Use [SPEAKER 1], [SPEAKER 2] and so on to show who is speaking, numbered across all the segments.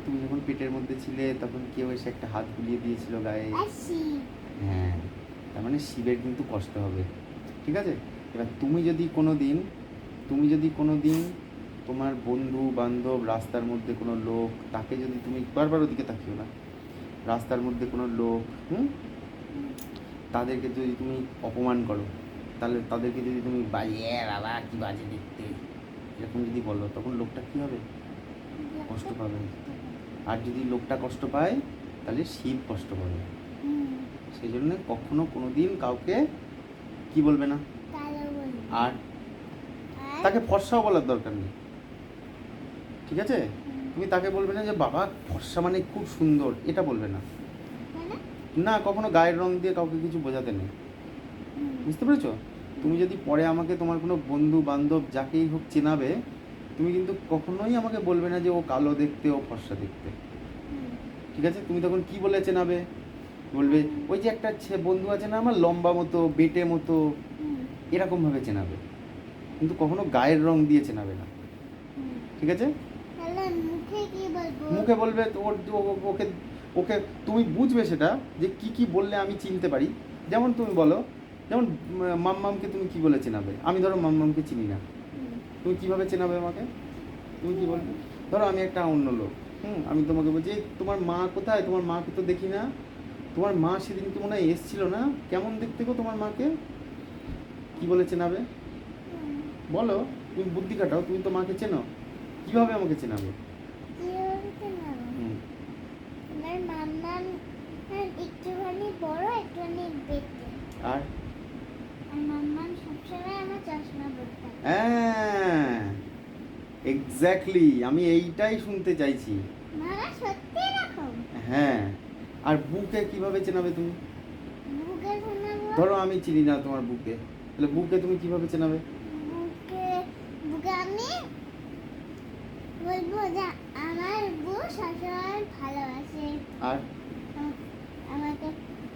[SPEAKER 1] তুমি যখন পেটের মধ্যে ছিলে তখন কেউ এসে একটা হাত বুলিয়ে দিয়েছিল গায়ে। হ্যাঁ, তার মানে শিবের কিন্তু কষ্ট হবে, ঠিক আছে? এবার তুমি যদি কোনো দিন তোমার বন্ধু বান্ধব, রাস্তার মধ্যে কোনো লোক, তাকে যদি তুমি বারবার ওদিকে তাকিও না, রাস্তার মধ্যে কোনো লোক, তাদেরকে যদি তুমি অপমান করো, তাহলে তাদেরকে যদি তুমি বাজে বাবা কি বাজে দেখতে এরকম যদি বলো, তখন লোকটা কী হবে? কষ্ট পাবে। আর যদি লোকটা কষ্ট পায় তাহলে শিব কষ্ট পাবে। সেই জন্য কখনো কোনো দিন কাউকে কি বলবে না। আর তাকে ফর্সাও বলার দরকার নেই, ঠিক আছে? তুমি তাকে বলবে না যে বাবা ফর্সা মানে খুব সুন্দর, এটা বলবে না। না, কখনো গায়ের রং দিয়ে কাউকে কিছু বোঝাতে নেই, বুঝতে পেরেছো? তুমি যদি পরে আমাকে তোমার কোনো বন্ধু বান্ধব যাকেই হোক চেনাবে, তুমি কিন্তু কখনোই আমাকে বলবে না যে ও কালো দেখতে, ও ফর্সা দেখতে, ঠিক আছে? তুমি তখন কি বলে চেনাবে? বলবে ওই যে একটা বন্ধু আছে না আমার, লম্বা মতো বেটে মতো, এরকমভাবে চেনাবে, কিন্তু কখনো গায়ের রং দিয়ে চেনাবে না, ঠিক আছে? মুখে বলবে ওকে ওকে তুমি বুঝবে সেটা যে কি কি বললে আমি চিনতে পারি। যেমন তুমি বলো, যেমন মাম্মামকে তুমি কি বলে চেনাবে? আমি ধরো মাম্মামকে চিনি না, তুমি কিভাবে চেনাবে আমাকে? তুমি কি বলবে? ধরো আমি একটা অন্য লোক, আমি তোমাকে বলছি তোমার মা কোথায়, তোমার মাকে তো দেখি না, তোমার মা সেদিনকে মনে হয় এসছিল না, কেমন দেখতে গো তোমার মাকে, কি বলে চেনাবে? বলো, তুমি বুদ্ধি খাটাও, তুমি তো মাকে চেনো, কিভাবে আমাকে চেনাবে? আর হ্যাঁ, এক্স্যাক্টলি, আমি এইটাই শুনতে চাইছি। হ্যাঁ, আর বুকে কিভাবে চেনাবে তুমি? ধরো আমি চিনি না তোমার বুকে, তাহলে বুকে তুমি কিভাবে চেনাবে?
[SPEAKER 2] আমি বলবো যে আমার বউ সবসময় ভালোবাসে।
[SPEAKER 1] আর
[SPEAKER 2] আমাকে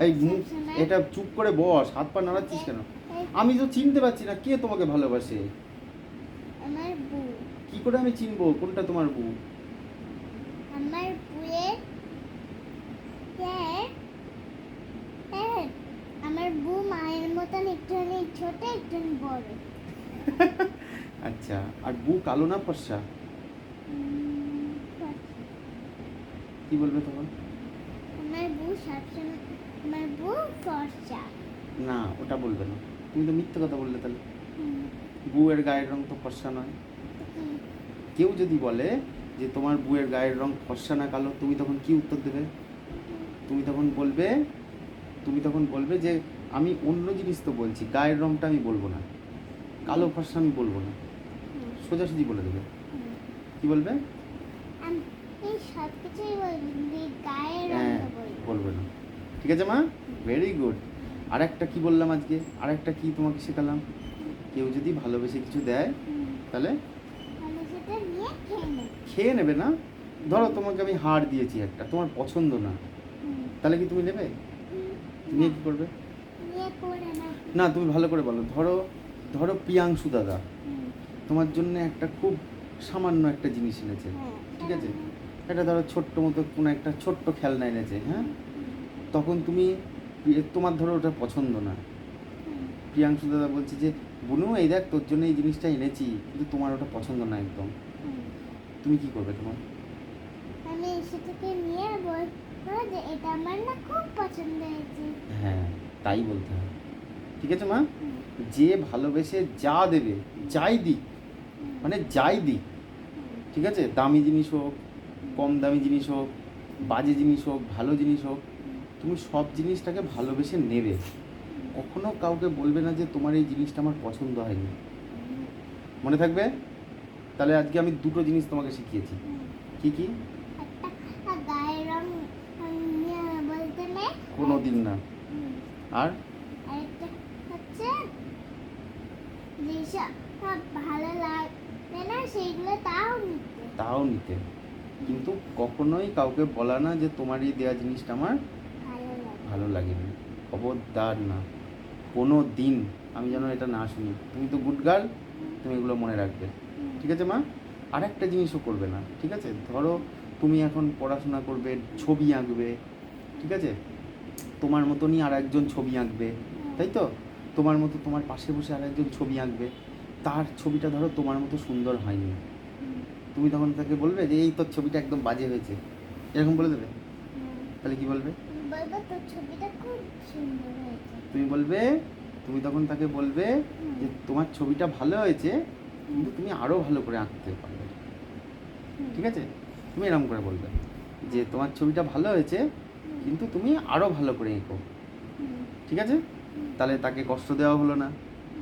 [SPEAKER 1] এই মুখ, এটা চুপ করে বস, হাত পা নাড়াচ্ছিস কেন? আমি তো চিনতে পারছি না কে তোমাকে ভালোবাসে।
[SPEAKER 2] আমার বউ।
[SPEAKER 1] কি করে আমি চিনবো কোনটা তোমার বউ?
[SPEAKER 2] আমার বউয়ের আমার বউ মায়ের মতন একটুখানি ছোট একটুখানি বড়।
[SPEAKER 1] আচ্ছা, আর বউ কালো না ফর্সা? কি বলবে তখন?
[SPEAKER 2] আমার বউ সবসময় আমার বউ ফর্সা।
[SPEAKER 1] না, ওটা বলবে না, তুমি তো মিথ্যে কথা বললে তাহলে। বউয়ের গায়ের রং তো ফর্সা নয়। কেউ যদি বলে যে তোমার বউয়ের গায়ের রং ফর্সা না কালো, তুমি তখন কি উত্তর দেবে? তুমি তখন বলবে যে আমি অন্য জিনিস তো বলছি, গায়ের রংটা আমি বলবো না, কালো ফর্সা আমি বলবো না, সোজাসুজি বলে দেবে। কি বলবে?
[SPEAKER 2] এই সব কিছুই বলবি, গায়ের
[SPEAKER 1] হ্যাঁ,
[SPEAKER 2] রংটা বলবি।
[SPEAKER 1] বলবে না, ঠিক আছে মা, ভেরি গুড। আরেকটা কি বললাম আজকে, আরেকটা কি তোমাকে শেখালাম? কেউ যদি ভালোবেসে কিছু দেয় তাহলে
[SPEAKER 2] আমি সেটা নিয়ে খেয়ে নেব।
[SPEAKER 1] খেয়ে নেবে না। ধরো তোমাকে আমি হার দিয়েছি একটা, তোমার পছন্দ না, তাহলে কি তুমি নেবে? নিয়ে কি করবে?
[SPEAKER 2] নিয়ে পড়ে না।
[SPEAKER 1] না, তুমি ভালো করে বলো। ধরো ধরো প্রিয়াংশু দাদা তোমার জন্য একটা খুব সামান্য একটা জিনিস এনেছে, ঠিক আছে? এটা ধরো ছোট্ট মতো কোনো একটা ছোট্ট খেলনা এনেছে, হ্যাঁ? তখন তুমি, তোমার ধরো ওটা পছন্দ না, প্রিয়াংশু দাদা বলছে যে বুনু এই দেখ তোর জন্য এই জিনিসটা এনেছি, কিন্তু তোমার ওটা পছন্দ না একদম, তুমি কি করবে তোমার?
[SPEAKER 2] আমি সেটাকে নিয়ে বলবো যে এটা আমার না খুব পছন্দ হয়েছে।
[SPEAKER 1] হ্যাঁ, তাই বলতে হবে, ঠিক আছে মা? যে ভালোবেসে যা দেবে, যাই দিক, মানে যাই দিক, ঠিক আছে? দামি জিনিস হোক, কম দামি জিনিস হোক, বাজে জিনিস হোক, ভালো জিনিস হোক, তুমি সব জিনিসটাকে ভালোবেসে নেবে, কখনো কাউকে বলবে না যে তোমার এই জিনিসটা আমার পছন্দ হয়নি, মনে থাকবে? তাহলে আজকে আমি দুটো জিনিস তোমাকে শিখিয়েছি। কি কি?
[SPEAKER 2] একটা গায়ের রং নিয়ে বলতে নেই
[SPEAKER 1] কোনো দিন না। আর
[SPEAKER 2] আরেকটা হচ্ছে যেসব ভালো লাগে না সেইগুলো
[SPEAKER 1] তাও নিতে, কিন্তু কখনোই কাউকে বলা না যে তোমার এই দেওয়া জিনিসটা আমার ভালো লাগেনি, খবরদার না, কোনো দিন আমি যেন এটা না শুনি। তুমি তো গুড গার্ল, তুমি এগুলো মনে রাখবে, ঠিক আছে মা? আর একটা জিনিসও করবে না, ঠিক আছে? ধরো তুমি এখন পড়াশোনা করবে, ছবি আঁকবে, ঠিক আছে? তোমার মতনই আর একজন ছবি আঁকবে, তাই তো? তোমার মতো তোমার পাশে বসে আর একজন ছবি আঁকবে, তার ছবিটা ধরো তোমার মতো সুন্দর হয়নি, তুমি তখন তাকে বলবে যে এই তোর ছবিটা একদম বাজে হয়েছে, এরকম বলে দেবে? তাহলে কি বলবে?
[SPEAKER 2] বলবো তোর ছবিটা খুব সুন্দর হয়েছে।
[SPEAKER 1] তুমি তখন তাকে বলবে যে তোমার ছবিটা ভালো হয়েছে, কিন্তু তুমি আরও ভালো করে আঁকতে পারবে, ঠিক আছে? তুমি এরকম করে বলবে যে তোমার ছবিটা ভালো হয়েছে, কিন্তু তুমি আরও ভালো করে এঁকো, ঠিক আছে? তাহলে তাকে কষ্ট দেওয়া হলো না,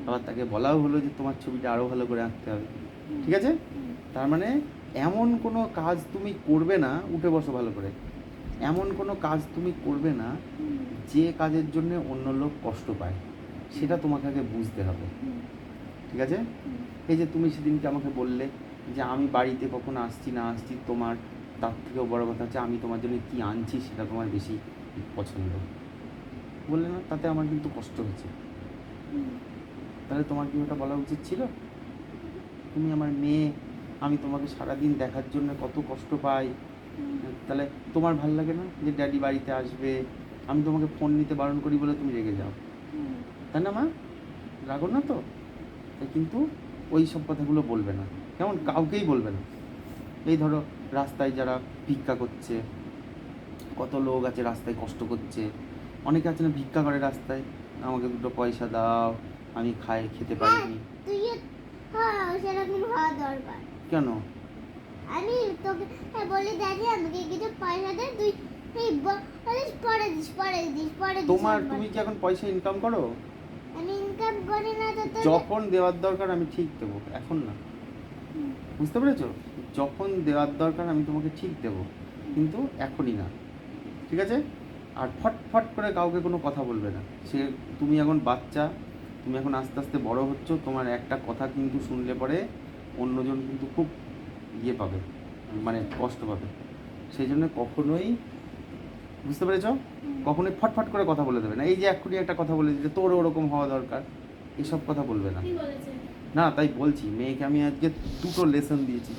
[SPEAKER 1] আবার তাকে বলাও হলো যে তোমার ছবিটা আরও ভালো করে আঁকতে হবে, ঠিক আছে? তার মানে এমন কোনো কাজ তুমি করবে না, উঠে বসো ভালো করে, এমন কোনো কাজ তুমি করবে না যে কাজের জন্য অন্য লোক কষ্ট পায়, সেটা তোমাকে আগে বুঝতে হবে, ঠিক আছে? এই যে তুমি সেদিনকে আমাকে বললে যে আমি বাড়িতে কখন আসছি না আসছি তোমার, তার থেকেও বড় কথা হচ্ছে আমি তোমার জন্য কী আনছি সেটা তোমার বেশি পছন্দ, বললে না? তাতে আমার কিন্তু কষ্ট হয়েছে। তাহলে তোমার কি ওটা বলা উচিত ছিল? তুমি আমার মেয়ে, আমি তোমাকে সারাদিন দেখার জন্য কত কষ্ট পাই, তাহলে তোমার ভাল লাগে না যে ড্যাডি বাড়িতে আসবে, আমি তোমাকে ফোন নিতে বারণ করি বলে তুমি রেগে যাও, তাই না মা? রাগো না তো? তাই কিন্তু ওই সব কথাগুলো বলবে না, কেমন? কাউকেই বলবে না। এই ধরো রাস্তায় যারা ভিক্ষা করছে, কত লোক আছে রাস্তায় কষ্ট করছে, অনেকে আছে না ভিক্ষা করে রাস্তায়, আমাকে দুটো পয়সা দাও, আমি খেতে পারিনি।
[SPEAKER 2] তুইও হ্যাঁ সেরকম হওয়া দরকার।
[SPEAKER 1] কেন?
[SPEAKER 2] আমি তোকে বলি দাদি আমাকে কিছু পয়সা দে, তুই এই বলিস পরে দিস পরে দিস পরে দিস।
[SPEAKER 1] তুমি কি এখন পয়সা ইনকাম করো?
[SPEAKER 2] আমি ইনকাম করি না তো
[SPEAKER 1] যখন দেওয়ার দরকার আমি ঠিক দেবো, এখন না, বুঝতে পেরেছো? যখন দেওয়ার দরকার আমি তোমাকে ঠিক দেবো, কিন্তু এখনই না, ঠিক আছে? আর ফট করে কাউকে কোনো কথা বলবে না। তুমি এখন বাচ্চা, তুমি এখন আস্তে আস্তে বড় হচ্ছ, তোমার একটা কথা কিন্তু শুনলে পরে অন্যজন কিন্তু খুব পাবে, মানে কষ্ট পাবে, সেই জন্য কখনোই, বুঝতে পেরেছ? কখনোই ফট করে কথা বলে দেবে না। এই যে এক্ষুনি একটা কথা বলে দিতে, তোর ওরকম হওয়া দরকার, এসব কথা বলবে না। না, তাই বলছি, মেয়েকে আমি আজকে দুটো লেসন দিয়েছি।